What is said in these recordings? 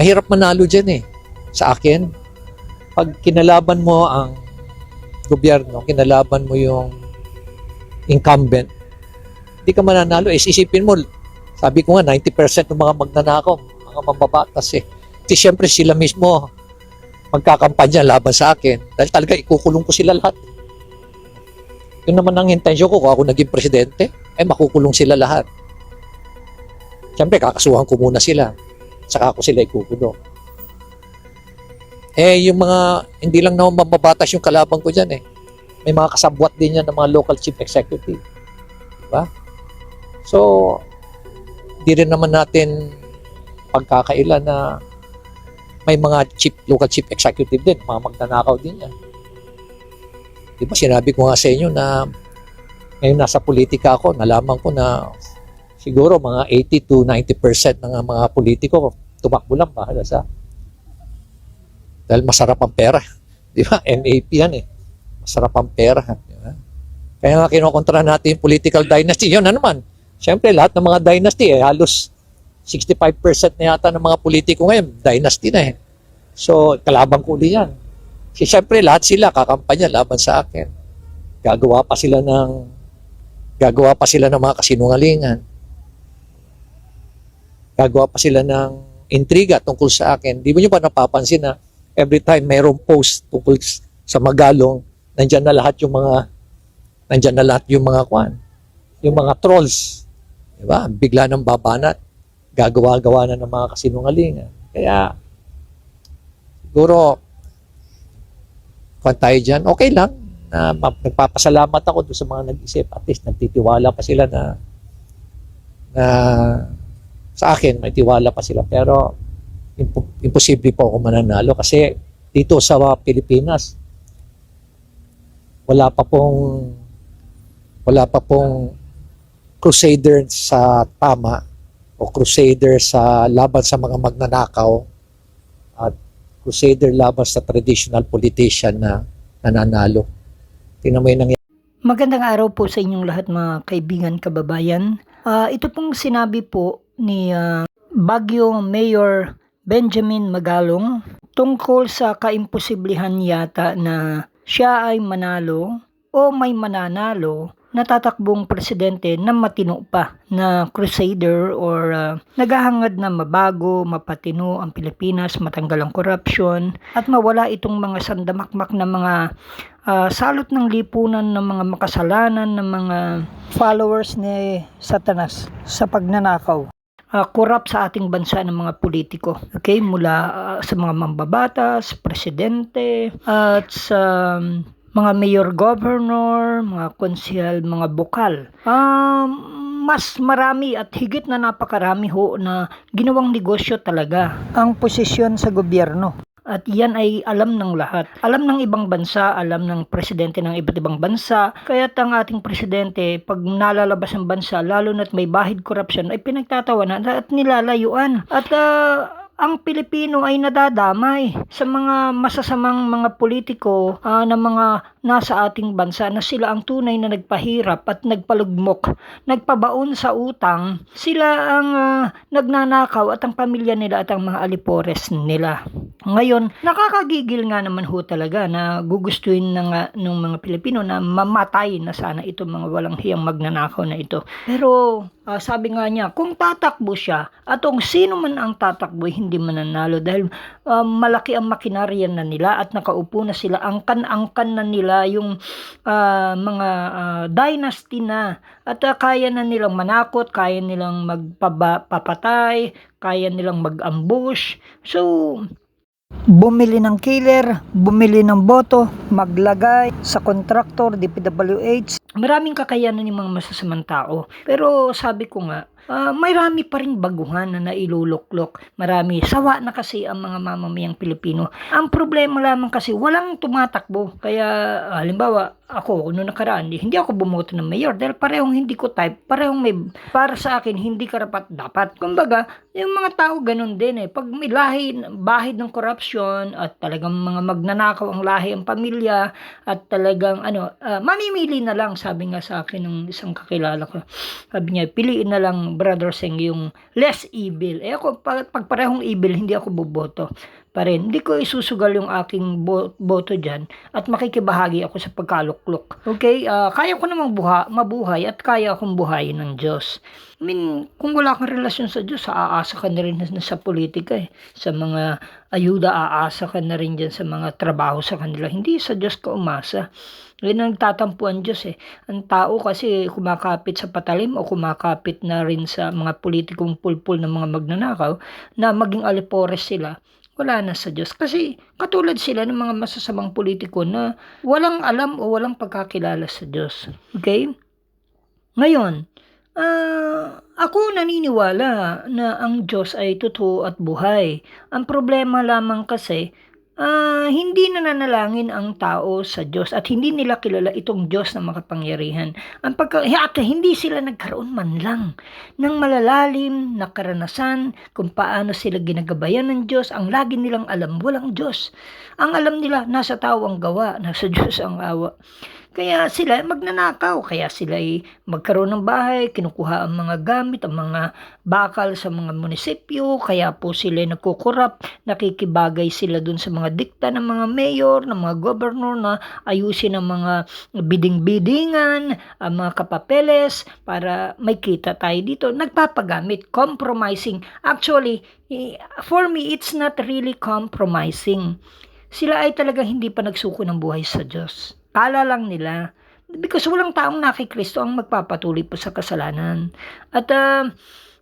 Mahirap manalo dyan eh. Sa akin, pag kinalaban mo ang gobyerno, kinalaban mo yung incumbent, hindi ka mananalo. Isipin mo, sabi ko nga, 90% ng mga magnanakaw, mga mambabatas eh. Kasi syempre sila mismo magkakampanya laban sa akin dahil talaga ikukulong ko sila lahat. Yun naman ang intensyon ko kung ako naging presidente, makukulong sila lahat. Siyempre, kakasuhan ko muna sila. Saka ako sila ikukulong. Yung mga, hindi lang naman mababatas yung kalaban ko dyan eh. May mga kasabwat din yan ng mga local chief executive. Diba? So, di rin naman natin pagkakailan na may mga local chief executive din, mga magnanakaw din yan. Diba, sinabi ko nga sa inyo na ngayon nasa politika ako, nalaman ko na siguro mga 80 to 90% ng mga politiko tumakbo lang bahala sa dahil masarap ang pera. Di ba? MAP yan eh. Masarap ang pera. Di ba? Kaya nga kinokontra natin yung political dynasty. Yun na naman. Siyempre, lahat ng mga dynasty halos 65% na yata ng mga politiko ngayon, dynasty na eh. So, kalaban ko ulit yan. Siyempre, lahat sila kakampanya laban sa akin. Gagawa pa sila ng mga kasinungalingan. Gagawa pa sila ng intriga tungkol sa akin. Di ba nyo ba napapansin na every time mayroong post tungkol sa Magalong, nandyan na lahat yung mga kwan, yung mga trolls. Diba? Bigla ng babanat. Gagawa-gawa na ng mga kasinungalingan. Kaya, siguro, kung tayo dyan, okay lang. Na nagpapasalamat ako doon sa mga nag-isip. At least, nagtitiwala pa sila na sa akin, may tiwala pa sila. Pero, imposible po ako mananalo kasi dito sa Pilipinas wala pa pong crusader sa tama o crusader sa laban sa mga magnanakaw at crusader laban sa traditional politician na nananalo. Tingnan mo yung nangyayari. Magandang araw po sa inyong lahat mga kaibigan, kababayan. Ito pong sinabi po ni Baguio Mayor Benjamin Magalong tungkol sa kaimposiblihan yata na siya ay manalo o may mananalo na tatakbong presidente na matino pa na crusader or naghahangad na mabago, mapatino ang Pilipinas, matanggal ang korupsyon at mawala itong mga sandamakmak na mga salot ng lipunan ng mga makasalanan ng mga followers ni Satanas sa pagnanakaw. Corrupt sa ating bansa ng mga politiko. Okay, mula sa mga mambabatas, presidente, at sa mga mayor, governor, mga konsehal, mga bokal. Mas marami at higit na napakarami ho na ginawang negosyo talaga ang posisyon sa gobyerno. At yan ay alam ng lahat. Alam ng ibang bansa, alam ng presidente ng iba't ibang bansa. Kaya't ang ating presidente, pag nalalabas ang bansa, lalo na't may bahid korupsyon, ay pinagtatawanan at nilalayuan. At ang Pilipino ay nadadamay sa mga masasamang mga politiko na mga nasa ating bansa na sila ang tunay na nagpahirap at nagpalugmok, nagpabaon sa utang. Sila ang nagnanakaw at ang pamilya nila at ang mga alipores nila. Ngayon, nakakagigil nga naman ho talaga na gugustuhin ng mga Pilipino na mamatay na sana itong mga walang hiyang magnanakaw na ito. Pero sabi nga niya, kung tatakbo siya at kung sino man ang tatakbo hindi mananalo dahil malaki ang makinarya na nila at nakaupo na sila, angkan-angkan na nila yung mga dynasty na at kaya na nilang manakot, kaya nilang magpapatay, kaya nilang mag-ambush. So, bumili ng killer, bumili ng boto, maglagay sa kontraktor, DPWH. Maraming kakayanan ng mga masasamang tao. Pero sabi ko nga, marami pa rin baguhan na nailuluklok. Marami. Sawa na kasi ang mga mamamayang Pilipino. Ang problema lamang kasi walang tumatakbo. Kaya halimbawa, ako, noong nakaraan, hindi ako bumoto ng mayor dahil parehong hindi ko type, parehong may, para sa akin, hindi karapat dapat. Kumbaga, yung mga tao ganun din eh. Pag may bahid ng korupsyon at talagang mga magnanakaw ang lahi ang pamilya at talagang mamimili na lang, sabi nga sa akin ng isang kakilala ko. Sabi niya, piliin na lang yung Brother Seng, yung less evil. Ako, pag parehong evil, hindi ako boboto pa rin. Hindi ko isusugal yung aking boto dyan at makikibahagi ako sa pagkaluklok. Okay? Kaya ko namang mabuhay at kaya akong buhayin ng Diyos. I mean, kung wala kang relasyon sa Diyos, aasa ka na rin sa politika eh. Sa mga ayuda, aasa ka na rin dyan sa mga trabaho sa kanila. Hindi sa Diyos ka umasa. Yun ang nagtatampuan Diyos eh. Ang tao kasi kumakapit sa patalim o kumakapit na rin sa mga politikong pulpul ng mga magnanakaw na maging alipores sila. Wala na sa Diyos. Kasi katulad sila ng mga masasamang politiko na walang alam o walang pagkakilala sa Diyos. Okay? Ngayon, ako naniniwala na ang Diyos ay totoo at buhay. Ang problema lamang kasi, hindi nananalangin ang tao sa Diyos at hindi nila kilala itong Diyos na makapangyarihan. At hindi sila nagkaroon man lang ng malalalim na karanasan kung paano sila ginagabayan ng Diyos. Ang lagi nilang alam, walang Diyos. Ang alam nila, nasa tao ang gawa, nasa Diyos ang awa. Kaya sila magnanakaw, kaya sila ay magkaroon ng bahay, kinukuha ang mga gamit, ang mga bakal sa mga munisipyo, kaya po sila nagkukurap, nakikibagay sila dun sa mga dikta ng mga mayor, ng mga governor na ayusin ang mga biding-bidingan, ang mga kapapeles para may kita tayo dito. Nagpapagamit, compromising. Actually, for me, it's not really compromising. Sila ay talagang hindi pa nagsuko ng buhay sa Diyos. Kala lang nila. Because walang taong nakikristo ang magpapatuloy po sa kasalanan. At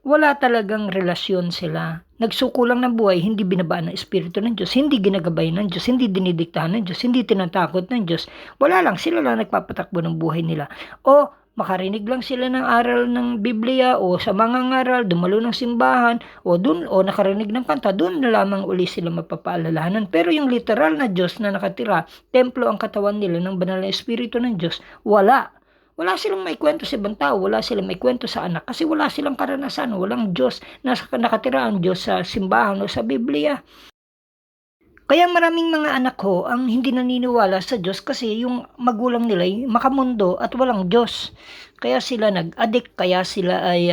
wala talagang relasyon sila. Nagsuko lang ng buhay, hindi binabaan ng Espiritu ng Diyos, hindi ginagabay ng Diyos, hindi dinidiktahan ng Diyos, hindi tinatakot ng Diyos. Wala lang, sila lang nagpapatakbo ng buhay nila. O makarinig lang sila ng aral ng Biblia o sa mga ngaral, dumalo ng simbahan o nakarinig ng kanta, doon na lamang uli sila mapapaalalahanan. Pero yung literal na Diyos na nakatira, templo ang katawan nila ng banal na Espiritu ng Diyos, wala. Wala silang may kwento sa ibang tao, wala silang may kwento sa anak kasi wala silang karanasan, walang Diyos na nakatira ang Diyos sa simbahan o sa Biblia. Kaya maraming mga anak ko ang hindi naniniwala sa Diyos kasi yung magulang nila ay makamundo at walang Diyos. Kaya sila nag-addict, kaya sila ay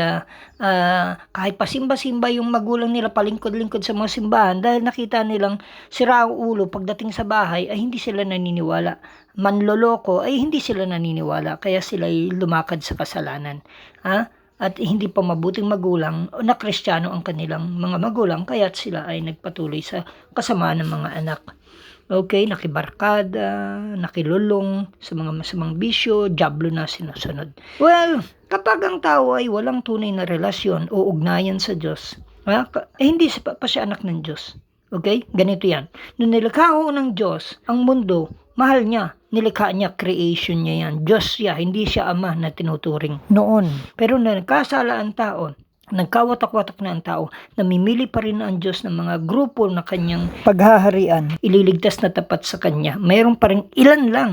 kahit pasimba-simba yung magulang nila palingkod-lingkod sa mga simbahan dahil nakita nilang sira ang ulo pagdating sa bahay ay hindi sila naniniwala. Manloloko ay hindi sila naniniwala kaya sila ay lumakad sa kasalanan. At hindi pa mabuting magulang na Kristiyano ang kanilang mga magulang kaya't sila ay nagpatuloy sa kasamaan ng mga anak. Okay, nakibarkada, nakilulong sa mga masamang bisyo, diablo na sinusunod. Well, kapag ang tao ay walang tunay na relasyon o ugnayan sa Diyos, hindi pa siya anak ng Diyos. Okay, ganito yan. Nung nilikha ng Diyos ang mundo, mahal niya, nilikha niya, creation niya yan. Diyos siya, hindi siya ama na tinuturing noon. Pero na nagkasala ang tao, nagkawatak-watak na ang tao, namimili pa rin ang Diyos ng mga grupo na kanyang paghaharian, ililigtas na tapat sa kanya. Mayroon pa rin ilan lang.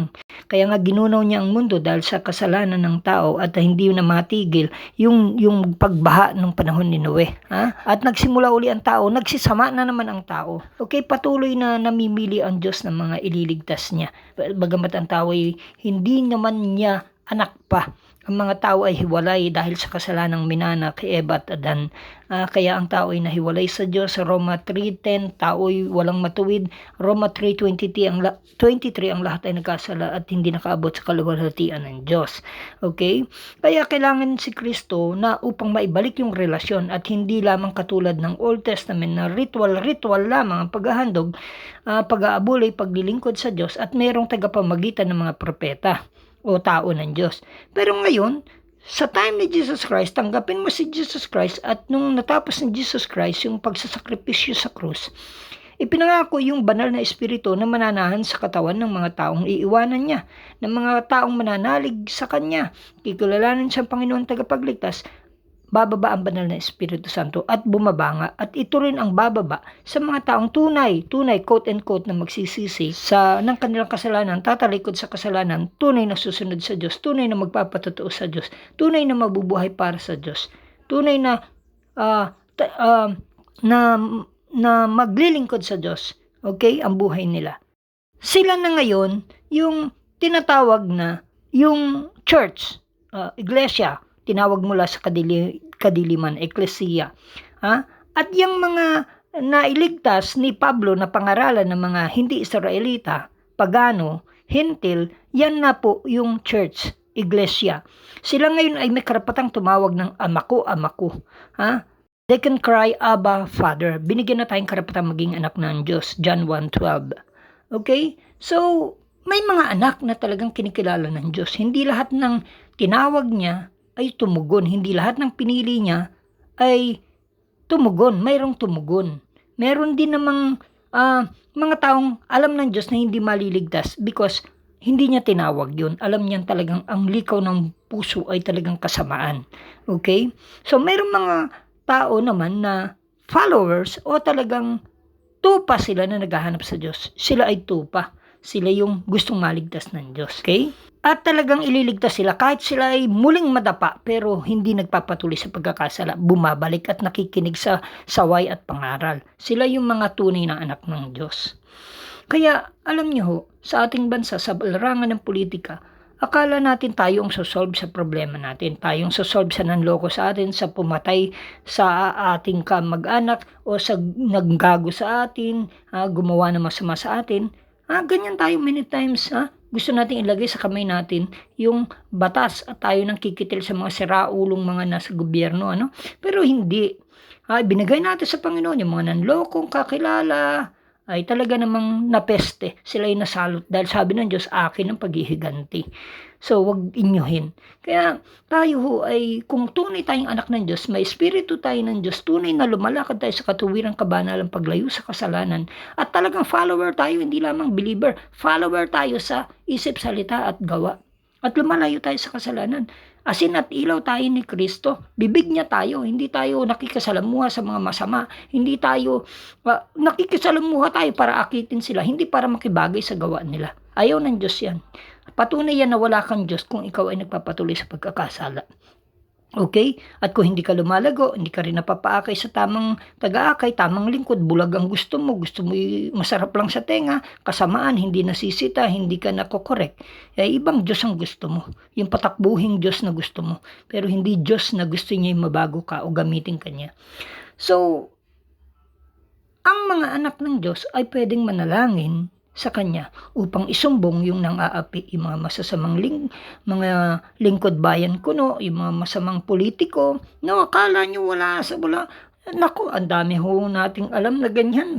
Kaya nga ginunaw niya ang mundo dahil sa kasalanan ng tao at hindi na matigil yung pagbaha ng panahon ni Noe. At nagsimula uli ang tao, nagsisama na naman ang tao. Okay, patuloy na namimili ang Diyos ng mga ililigtas niya. Bagamat ang tao ay hindi naman niya anak pa. Ang mga tao ay hiwalay dahil sa kasalanang minana kay Eva at Adan. Kaya ang tao ay nahiwalay sa Diyos. Roma 3:10, tao ay walang matuwid. Roma 3:23, ang lahat ay nagkasala at hindi nakaabot sa kaluwalhatian ng Diyos. Okay? Kaya kailangan si Kristo na upang maibalik yung relasyon at hindi lamang katulad ng Old Testament na ritual lamang ang paghahandog, pag-aabulay, paglilingkod sa Diyos at mayroong tagapamagitan ng mga propeta o tao ng Diyos. Pero ngayon, sa time ni Jesus Christ, tanggapin mo si Jesus Christ at nung natapos ni Jesus Christ yung pagsasakripisyo sa krus, ipinangako yung banal na espiritu na mananahan sa katawan ng mga taong iiwanan niya, ng mga taong mananalig sa kanya, kikilalanin siyang Panginoon tagapagligtas, bababa ang banal na Espiritu Santo at bumabanga at ito rin ang bababa sa mga taong tunay, quote and quote, na magsisisi ng kanilang kasalanan, tatalikod sa kasalanan, tunay na susunod sa Diyos, tunay na magpapatotoo sa Diyos, tunay na mabubuhay para sa Diyos, tunay na na maglilingkod sa Diyos. Okay, ang buhay nila. Sila na ngayon yung tinatawag na yung church, iglesia, tinawag mula sa kadiliman, eklesiya. At yung mga nailigtas ni Pablo na pangaralan ng mga hindi Israelita, pagano, hintil, yan na po yung church, iglesia. Sila ngayon ay may karapatang tumawag ng amako, amako. They can cry, Abba, Father. Binigyan na tayong karapatang maging anak ng Diyos. John 1:12. Okay? So, may mga anak na talagang kinikilala ng Diyos. Hindi lahat ng tinawag niya ay tumugon. Hindi lahat ng pinili niya ay tumugon. Mayroong tumugon. Meron din namang mga taong alam ng Diyos na hindi maliligtas because hindi niya tinawag yun. Alam niya talagang ang likaw ng puso ay talagang kasamaan. Okay? So, mayroong mga tao naman na followers o talagang tupa sila na naghahanap sa Diyos. Sila ay tupa. Sila yung gustong maligtas ng Diyos. Okay? At talagang ililigtas sila kahit sila ay muling madapa pero hindi nagpapatuloy sa pagkakasala. Bumabalik at nakikinig sa saway at pangaral. Sila yung mga tunay na anak ng Diyos. Kaya alam niyo ho, sa ating bansa, sa larangan ng politika, akala natin tayo ang sosolve sa problema natin. Tayong sosolve sa nanloko sa atin, sa pumatay sa ating kamag-anak o sa naggago sa atin, gumawa ng masama sa atin. Ganyan tayo many times. Gusto natin ilagay sa kamay natin yung batas at tayo nang kikitil sa mga siraulong mga nasa gobyerno. Pero hindi. Binigay natin sa Panginoon yung mga nanlokong kakilala ay talaga namang napeste. Sila ay nasalot dahil sabi ng Diyos, akin ang paghihiganti. So, wag inyuhin. Kaya tayo ho ay, kung tunay tayong anak ng Diyos, may espiritu tayo ng Diyos, tunay na lumalakad tayo sa katuwirang kabanalang paglayo sa kasalanan, at talagang follower tayo, hindi lamang believer, follower tayo sa isip, salita at gawa. At lumalayo tayo sa kasalanan. Asin at ilaw tayo ni Kristo. Bibig niya tayo. Hindi tayo nakikisalamuha sa mga masama. Hindi tayo nakikisalamuha tayo para akitin sila. Hindi para makibagay sa gawa nila. Ayaw ng Diyos yan. Patunay yan na wala kang Diyos kung ikaw ay nagpapatuloy sa pagkakasala. Okay? At kung hindi ka lumalago, hindi ka rin napapaakay sa tamang taga-akay, tamang lingkod, bulag ang gusto mo masarap lang sa tenga, kasamaan, hindi nasisita, hindi ka nakokorek. Ibang Diyos ang gusto mo. Yung patakbuhing Diyos na gusto mo. Pero hindi Diyos na gusto niya yung mabago ka o gamitin ka niya. So, ang mga anak ng Diyos ay pwedeng manalangin sa Kanya upang isumbong yung nang-aapi, yung mga masasamang mga lingkod bayan kuno, yung mga masamang politiko. Akala nyo wala. Naku, ang dami ho nating alam na ganyan.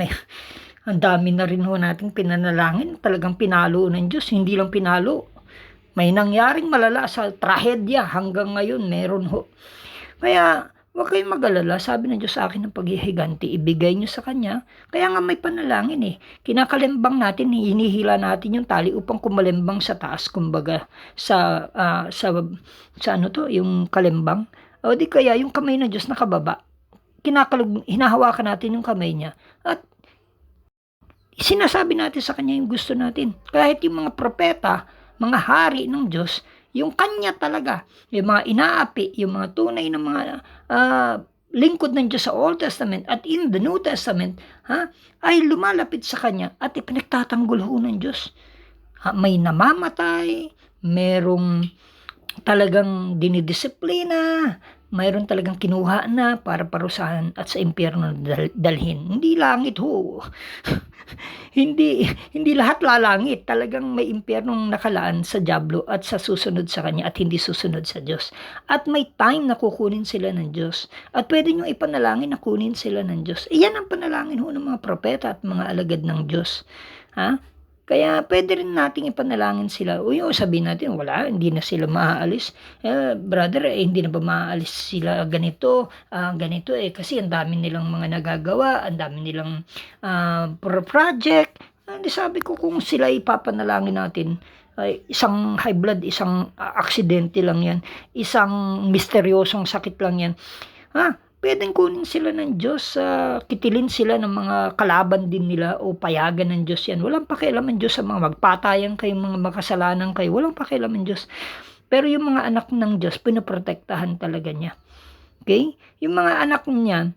Ang dami na rin ho nating pinanalangin. Talagang pinalo ng Diyos. Hindi lang pinalo. May nangyaring malala sa trahedya. Hanggang ngayon, meron ho. Kaya, huwag kayong mag-alala, sabi ng Diyos sa akin ng paghihiganti, ibigay nyo sa Kanya. Kaya nga may panalangin Kinakalembang natin, hinihila natin yung tali upang kumalembang sa taas, kumbaga, sa yung kalembang. O di kaya yung kamay ng Diyos nakababa. Hinahawakan natin yung kamay niya. At sinasabi natin sa Kanya yung gusto natin. Kahit yung mga propeta, mga hari ng Diyos, yung Kanya talaga, yung mga inaapi, yung mga tunay na mga lingkod ng Diyos sa Old Testament at in the New Testament, ay lumalapit sa Kanya at ipinagtatanggol ho ng Diyos. May namamatay, merong talagang dinidisiplina, mayroon talagang kinuha na para parusahan at sa impyerno dalhin. Hindi langit ho. hindi lahat lalangit. Talagang may impyernong nakalaan sa dyablo at sa susunod sa Kanya at hindi susunod sa Diyos. At may time na kukunin sila ng Diyos. At pwede nyo ipanalangin na kunin sila ng Diyos. Iyan ang panalangin ho ng mga propeta at mga alagad ng Diyos. Kaya pwede rin nating ipanalangin sila. Sabihin natin, wala, hindi na sila maaalis. Brother, hindi na ba maaalis sila ganito? Kasi ang dami nilang mga nagagawa, ang dami nilang project. Sabi ko, kung sila ipapanalangin natin, isang high blood, isang aksidente lang yan, isang misteryosong sakit lang yan. Pwedeng kunin sila ng Diyos, kitilin sila ng mga kalaban din nila o payagan ng Diyos yan. Walang pakialam ng Diyos sa mga magpatayan kayo, mga makasalanan kayo. Walang pakialam ng Diyos. Pero yung mga anak ng Diyos, pinoprotektahan talaga niya. Okay? Yung mga anak niya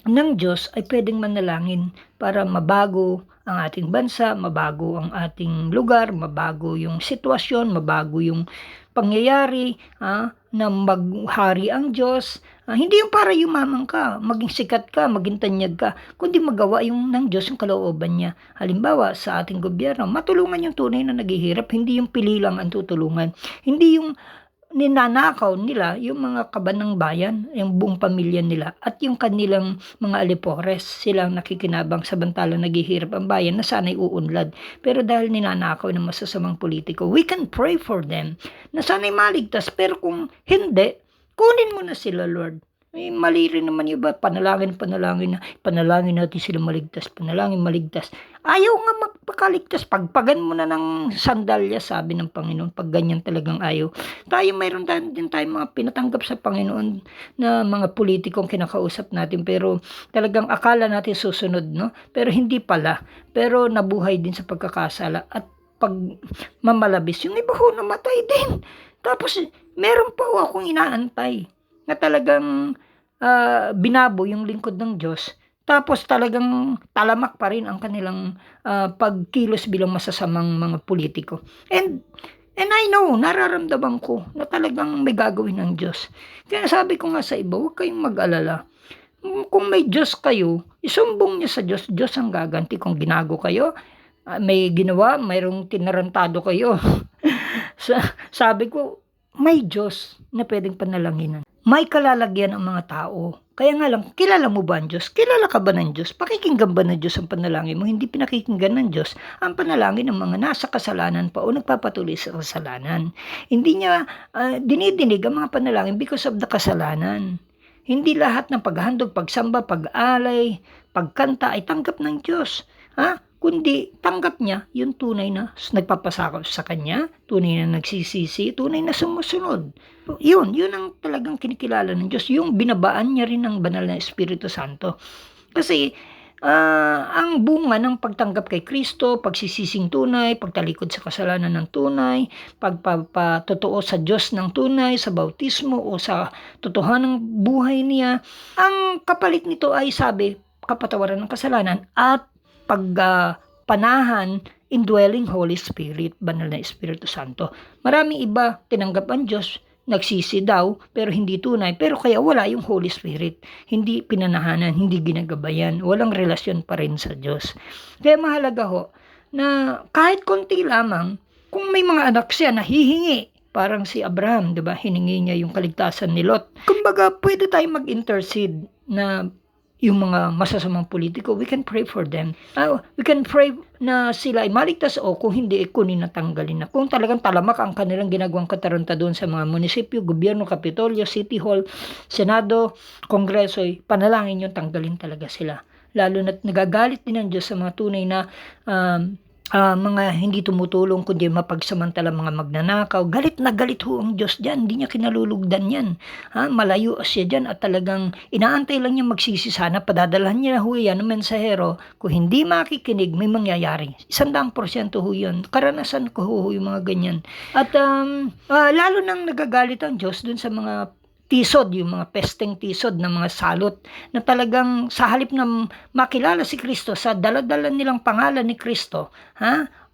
ng Diyos ay pwedeng manalangin para mabago ang ating bansa, mabago ang ating lugar, mabago yung sitwasyon, mabago yung pangyayari, na maghari ang Diyos, Hindi yung para yumaman ka, maging sikat ka, maging tanyag ka, kundi magawa yung ng Diyos yung kalooban niya. Halimbawa, sa ating gobyerno, matulungan yung tunay na naghihirap, hindi yung pili lang ang tutulungan. Hindi yung ninanakaw nila yung mga kaban ng bayan, yung buong pamilya nila, at yung kanilang mga alipores, silang nakikinabang samantalang naghihirap ang bayan na sana'y uunlad. Pero dahil ninanakaw ng masasamang politiko, we can pray for them na sana'y maligtas. Pero kung hindi, kunin mo na sila, Lord. Mali rin naman yung iba, panalangin natin sila maligtas, maligtas. Ayaw nga magpakaligtas, pagpagan mo na ng sandalya, sabi ng Panginoon, pag ganyan talagang ayaw. Tayo, mayroon din tayo mga pinatanggap sa Panginoon na mga politikong kinakausap natin, pero talagang akala natin susunod, no? Pero hindi pala, pero nabuhay din sa pagkakasala at pag mamalabis. Yung iba ho, namatay din. Tapos, meron pa ho akong inaantay na talagang binabo yung lingkod ng Diyos, tapos talagang talamak pa rin ang kanilang pagkilos bilang masasamang mga politiko. And I know, nararamdaman ko na talagang may gagawin ng Diyos. Kaya sabi ko nga sa iba, huwag kayong mag-alala. Kung may Diyos kayo, isumbong niyo sa Diyos. Diyos ang gaganti kung ginago kayo. May ginawa, mayroong tinarantado kayo. Sabi ko, may Diyos na pwedeng panalangin. May kalalagyan ang mga tao. Kaya nga lang, kilala mo ba ang Diyos? Kilala ka ba ng Diyos? Pakikinggan ba ng Diyos ang panalangin mo? Hindi pinakikinggan ng Diyos ang panalangin ng mga nasa kasalanan pa o nagpapatuloy sa kasalanan. Hindi niya dinidinig ang mga panalangin because of the kasalanan. Hindi lahat ng paghahandog, pagsamba, pag-alay, pagkanta ay tanggap ng Diyos. Kundi tanggap niya yung tunay na nagpapasakop sa kanya, tunay na nagsisisi, tunay na sumusunod. Yun ang talagang kinikilala ng Diyos. Yung binabaan niya rin ng banal na Espiritu Santo. Kasi ang bunga ng pagtanggap kay Kristo, pagsisising tunay, pagtalikod sa kasalanan ng tunay, pagpapatotoo sa Diyos ng tunay, sa bautismo o sa totohanang buhay niya, ang kapalit nito ay sabi, kapatawaran ng kasalanan at pagpanahan indwelling Holy Spirit, banal na Espiritu Santo. Maraming iba tinanggap ang Diyos, nagsisi daw, pero hindi tunay. Pero kaya wala yung Holy Spirit. Hindi pinanahanan, hindi ginagabayan. Walang relasyon pa rin sa Diyos. Kaya mahalaga ho, na kahit konti lamang, kung may mga anak siya na hihingi, parang si Abraham, di ba? Hiningi niya yung kaligtasan ni Lot. Kumbaga, pwede tayong mag-intercede na yung mga masasamang politiko, we can pray for them. We can pray na sila ay maligtas o kung hindi, kunin na tanggalin na. Kung talagang talamak ang kanilang ginagawang katarunta doon sa mga munisipyo, gobyerno, kapitolyo, city hall, senado, kongreso, panalangin yung tanggalin talaga sila. Lalo na't nagagalit din ang Diyos sa mga tunay na mga hindi tumutulong kundi mapagsamantala mga magnanakaw. Galit na galit ho ang Diyos dyan. Hindi niya kinalulugdan yan. Malayo siya dyan at talagang inaantay lang niya magsisi sana. Padadalahan niya ho yan ng mensahero. Kung hindi makikinig, may mangyayari. 100% ho yun. Karanasan ko ho yung mga ganyan. At lalo nang nagagalit ang Diyos dun sa mga tisod, yung mga pesteng tisod ng mga salot na talagang sa halip na makilala si Kristo sa daladala nilang pangalan ni Kristo,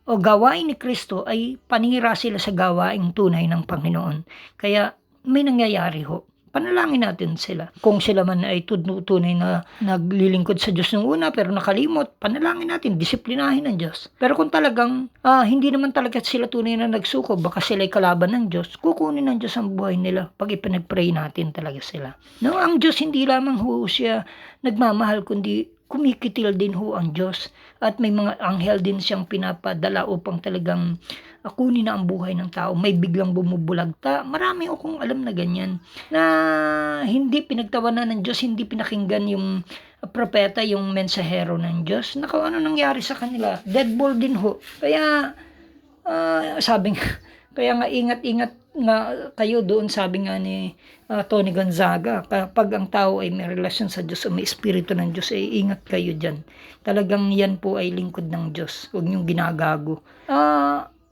o gawain ni Kristo ay panira sila sa gawaing tunay ng Panginoon. Kaya may nangyayari ho. Panalangin natin sila. Kung sila man ay tunay na naglilingkod sa Diyos nung una pero nakalimot, panalangin natin, disiplinahin ng Diyos. Pero kung talagang hindi naman talaga sila tunay na nagsuko, baka sila ay kalaban ng Diyos, kukunin ng Diyos ang buhay nila pag ipinag-pray natin talaga sila. No, ang Diyos hindi lamang ho siya nagmamahal, kundi kumikitil din ho ang Diyos at may mga anghel din siyang pinapadala upang talagang kunin na ang buhay ng tao. May biglang bumubulagta. Marami akong alam na ganyan na hindi pinagtawanan ng Diyos, hindi pinakinggan yung propeta, yung mensahero ng Diyos. Ano nangyari sa kanila? Deadball din ho. Kaya sabi nga, kaya nga ingat-ingat nga kayo doon, sabi nga ni Tony Gonzaga, kapag ang tao ay may relasyon sa Diyos o may espiritu ng Diyos, ay ingat kayo dyan. Talagang yan po ay lingkod ng Diyos. Huwag niyong ginagago.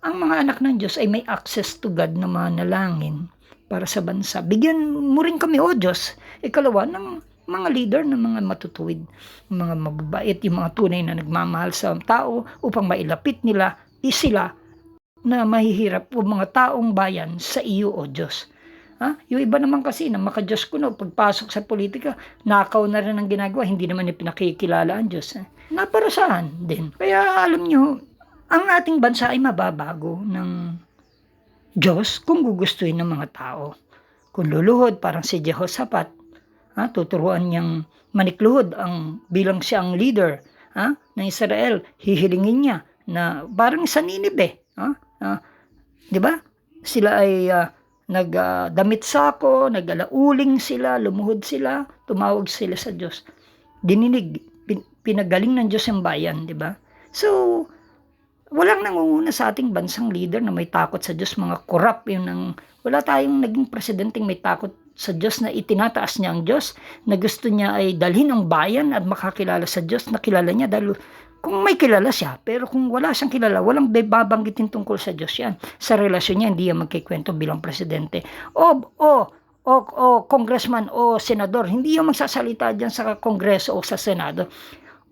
Ang mga anak ng Diyos ay may access to God na manalangin para sa bansa. Bigyan mo rin kami, O Diyos, ikalawa, ng mga leader ng mga matutuwid, mga mababait, yung mga tunay na nagmamahal sa tao upang mailapit nila sila na mahihirap o mga taong bayan sa iyo, O Diyos. Yung iba naman kasi na maka-Diyos kuno, pagpasok sa politika, nakaw na rin ang ginagawa, hindi naman pinakikilala ang Diyos. Naparusahan din. Kaya alam nyo, ang ating bansa ay mababago ng Diyos kung gugustuhin ng mga tao. Kung luluhod, parang si Jehoshaphat, tuturuan niyang manikluhod bilang siyang leader ng Israel, hihilingin niya na parang sa Ninibe. Di ba? Sila ay nagdamit sako, nagalauling sila, lumuhod sila, tumawag sila sa Diyos. Dininig, pinagaling ng Diyos ang bayan, di ba? So, walang nangunguna sa ating bansang leader na may takot sa Diyos, mga corrupt wala tayong naging presidenteng may takot sa Diyos na itinataas niya ang Diyos, na gusto niya ay dalhin ang bayan at makakilala sa Diyos, na kilala niya dahil kung may kilala siya, pero kung wala siyang kilala, walang babanggitin tungkol sa Diyos yan. Sa relasyon niya, hindi yan magkikwento bilang presidente. O congressman o senador, hindi yung magsasalita dyan sa kongreso o sa senado.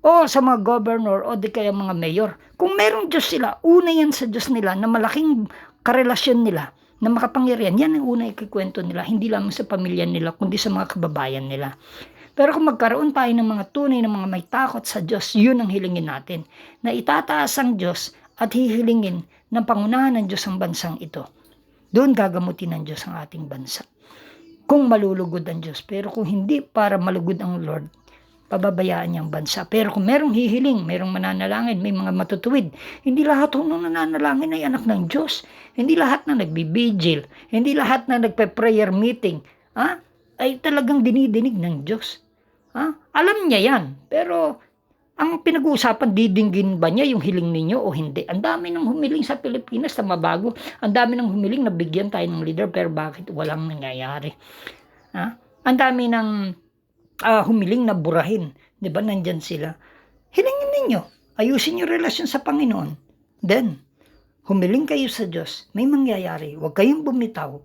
O sa mga governor o di kaya mga mayor. Kung merong Diyos sila, una yan sa Diyos nila na malaking karelasyon nila, na makapangyarihan, yan ang una ikikwento nila, hindi lamang sa pamilya nila, kundi sa mga kababayan nila. Pero kung magkaroon tayo ng mga tunay ng mga may takot sa Diyos, yun ang hilingin natin. Na itataas ang Diyos at hihilingin ng pangunahan ng Diyos ang bansang ito. Doon gagamutin ng Diyos ang ating bansa. Kung malulugod ang Diyos. Pero kung hindi para malugod ang Lord, pababayaan niyang bansa. Pero kung merong hihiling, merong mananalangin, may mga matutuwid, hindi lahat ng nananalangin ay anak ng Diyos. Hindi lahat na nagbibigil, hindi lahat na nagpe-prayer meeting, ay talagang dinidinig ng Diyos. Alam niya yan, pero ang pinag-uusapan, didinggin ba niya yung hiling ninyo o hindi? Ang dami ng humiling sa Pilipinas na mabago. Ang dami ng humiling na bigyan tayo ng leader, pero bakit walang nangyayari? Ang dami ng humiling na burahin. Di ba? Nandyan sila. Hilingin ninyo. Ayusin yung relasyon sa Panginoon. Then, humiling kayo sa Diyos. May mangyayari. Huwag kayong bumitaw.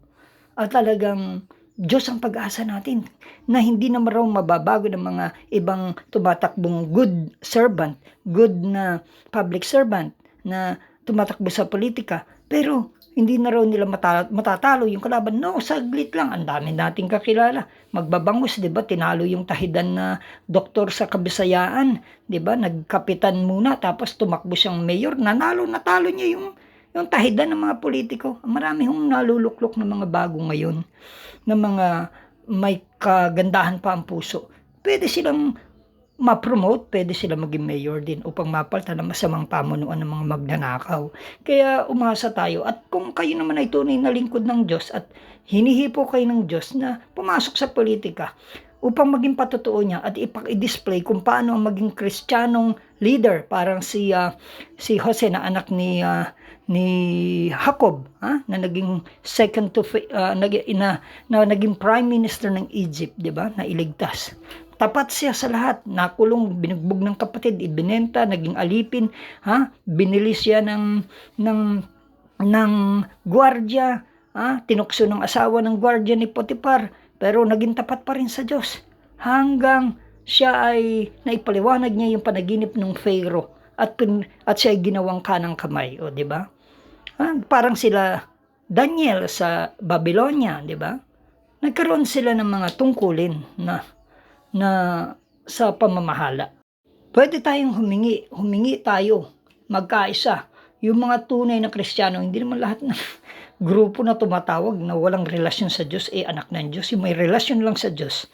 At talagang Diyos ang pag-asa natin, na hindi na raw mababago ng mga ibang tumatakbong good servant, good na public servant, na tumatakbo sa politika, pero hindi na raw nila matatalo yung kalaban. No, saglit lang, ang dami nating kakilala. Magbabangus, di ba? Tinalo yung tahidan na doktor sa Kabisayaan, di ba? Nagkapitan muna, tapos tumakbo siyang mayor, natalo niya yung tahidan ng mga politiko. Marami hong naluluklok ng mga bago ngayon, ng mga may kagandahan pa ang puso. Pwede silang ma-promote, pwede silang maging mayor din upang mapalitan ang masamang pamunuan ng mga magnanakaw. Kaya umasa tayo, at kung kayo naman ay tunay na lingkod ng Diyos at hinihipo kayo ng Diyos na pumasok sa politika upang maging patotoo niya at i-display kung paano ang maging Kristiyanong leader, parang si Jose na anak ni Jacob, na naging naging prime minister ng Egypt, di ba? Na iligtas. Tapat siya sa lahat, nakulong, binugbog ng kapatid, ibinenta, naging alipin, binili siya ng gwardiya, tinukso ng asawa ng gwardiya ni Potiphar, pero naging tapat pa rin sa Diyos. Hanggang siya ay naipaliwanag niya yung panaginip ng Pharaoh at siya ay ginawang kanang kamay, o di ba? Parang sila Daniel sa Babylonia, di ba? Nagkaroon sila ng mga tungkulin na sa pamamahala. Pwede tayong humingi tayo, magkaisa. Yung mga tunay na Kristiyano, hindi naman lahat ng grupo na tumatawag na walang relasyon sa Diyos, anak ng Diyos. Yung may relasyon lang sa Diyos,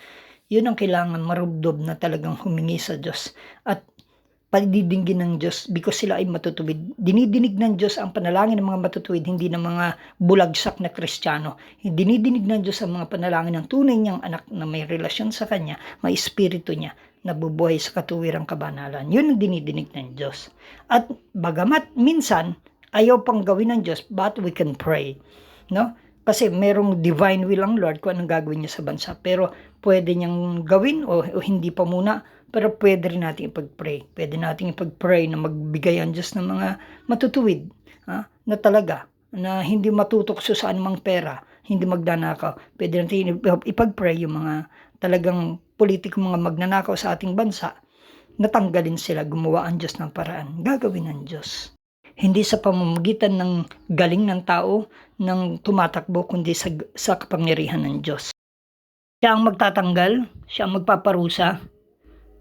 yun ang kailangan marubdob na talagang humingi sa Diyos. At padidinggin ng Diyos because sila ay matutuwid. Dinidinig ng Diyos ang panalangin ng mga matutuwid, hindi ng mga bulagsak na Kristiyano. Dinidinig ng Diyos ang mga panalangin ng tunay niyang anak na may relasyon sa Kanya, may espiritu niya, nabubuhay sa katuwirang kabanalan. Yun ang dinidinig ng Diyos. At bagamat minsan, ayaw pang gawin ng Diyos, but we can pray. No? Kasi merong divine will ang Lord kung anong gagawin niya sa bansa. Pero pwede niyang gawin o hindi pa muna. Pero pwede rin natin ipag-pray. Pwede natin ipag-pray na magbigay ang Diyos ng mga matutuwid. Na talaga, na hindi matutokso sa anumang pera, hindi magnanakaw. Pwede natin ipag-pray yung mga talagang politiko, mga magnanakaw sa ating bansa, natanggalin sila, gumawa ang Diyos ng paraan. Gagawin ng Diyos. Hindi sa pamamagitan ng galing ng tao nang tumatakbo, kundi sa kapangyarihan ng Diyos. Siya ang magtatanggal, siya ang magpaparusa,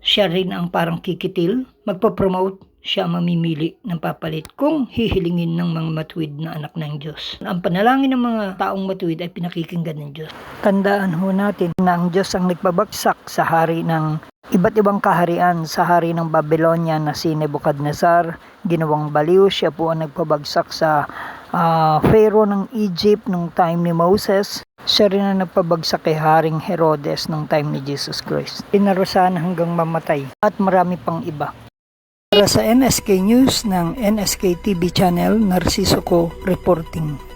siya rin ang parang kikitil, magpapromote, siya ang mamimili ng papalit kung hihilingin ng mga matuwid na anak ng Diyos. Ang panalangin ng mga taong matuwid ay pinakikinggan ng Diyos. Tandaan ho natin na ang Diyos ang nagpabagsak sa hari ng iba't ibang kaharian, sa hari ng Babylonia na si Nebuchadnezzar, ginawang baliw. Siya po ang nagpabagsak sa Pharaoh ng Egypt nung time ni Moses. Siya rin ang nagpabagsak kay Haring Herodes nung time ni Jesus Christ. Pinarusahan hanggang mamatay at marami pang iba. Para sa NSK News ng NSK TV Channel, Narciso Co. reporting.